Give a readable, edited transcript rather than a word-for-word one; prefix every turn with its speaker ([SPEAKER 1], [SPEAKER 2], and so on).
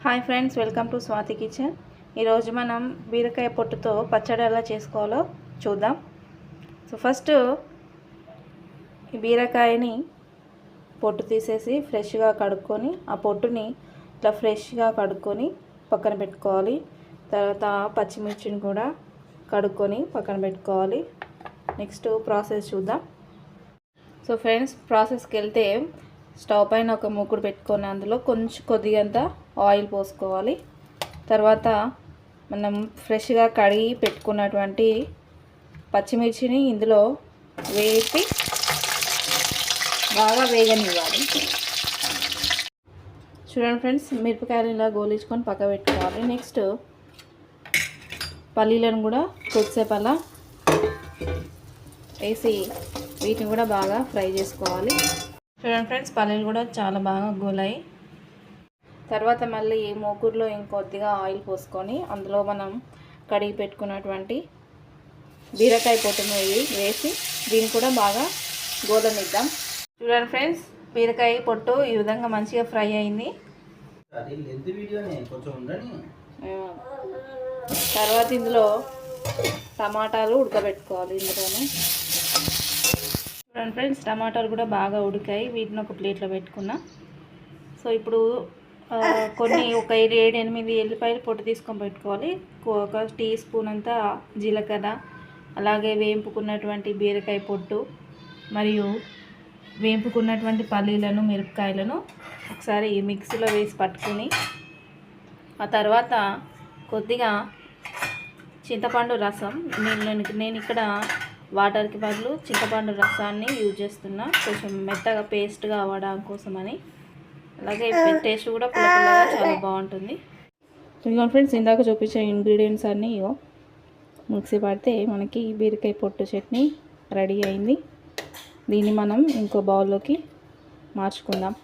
[SPEAKER 1] Hi friends, welcome to Swathi kitchen. ఈరోజు మనం బీరకాయ పొట్టుతో పచ్చడి ఎలా చేసుకోవాలో చూద్దాం. సో ఫస్ట్ ఈ బీరకాయని పొట్టు తీసేసి ఫ్రెష్గా కడుక్కొని ఆ పొట్టుని ఇట్లా ఫ్రెష్గా కడుక్కొని పక్కన పెట్టుకోవాలి. తర్వాత పచ్చిమిర్చిని కూడా కడుక్కొని పక్కన పెట్టుకోవాలి. నెక్స్ట్ ప్రాసెస్ చూద్దాం. సో ఫ్రెండ్స్, ప్రాసెస్కి వెళ్తే స్టవ్ పైన ఒక మూకుడు పెట్టుకొని అందులో కొద్దిగంత ఆయిల్ పోసుకోవాలి. తర్వాత మనం ఫ్రెష్గా కడిగి పెట్టుకున్నటువంటి పచ్చిమిర్చిని ఇందులో వేసి బాగా వేగనివ్వాలి. చూడండి ఫ్రెండ్స్, మిరపకాయలు ఇలా గోలించుకొని పక్క పెట్టుకోవాలి. నెక్స్ట్ పల్లీలను కూడా కొద్దిసేపు అలా వేసి వీటిని కూడా బాగా ఫ్రై చేసుకోవాలి. చూడండి ఫ్రెండ్స్, పల్లీలు కూడా చాలా బాగా గోలాయి. తర్వాత మళ్ళీ మూకుడులో ఇంకొద్దిగా ఆయిల్ పోసుకొని అందులో మనం కడిగి పెట్టుకున్నటువంటి బీరకాయ పొట్టును వేసి దీన్ని కూడా బాగా గోలనిద్దాం. చూడండి ఫ్రెండ్స్, బీరకాయ పొట్టు ఈ విధంగా మంచిగా ఫ్రై అయింది. తర్వాత ఇందులో టమాటాలు ఉడకబెట్టుకోవాలి. ఇందులోనే చూడండి ఫ్రెండ్స్, టమాటాలు కూడా బాగా ఉడికాయి. వీటిని ఒక ప్లేట్లో పెట్టుకున్నా. సో ఇప్పుడు కొన్ని ఒక 7-8 ఎల్లిపాయలు పొట్టు తీసుకొని పెట్టుకోవాలి. ఒక టీ స్పూన్ అంతా జీలకర్ర, అలాగే వేంపుకున్నటువంటి బీరకాయ పొట్టు మరియు వేంపుకున్నటువంటి పల్లీలను మిరపకాయలను ఒకసారి మిక్సీలో వేసి పట్టుకుని ఆ తర్వాత కొద్దిగా చింతపండు రసం, నేను ఇక్కడ వాటర్కి బదులు చింతపండు రసాన్ని యూజ్ చేస్తున్నా, కొంచెం మెత్తగా పేస్ట్గా అవ్వడం కోసమని. అలాగే టేస్ట్ కూడా పుల్లగా చాలా బాగుంటుంది. ఇదిగో ఫ్రెండ్స్, ఇందాక చూపించే ఇంగ్రీడియంట్స్ అన్నీ మిక్సీ పడితే మనకి బీరకాయ పొట్టు చట్నీ రెడీ అయింది. దీన్ని మనం ఇంకో బౌల్లోకి మార్చుకుందాం.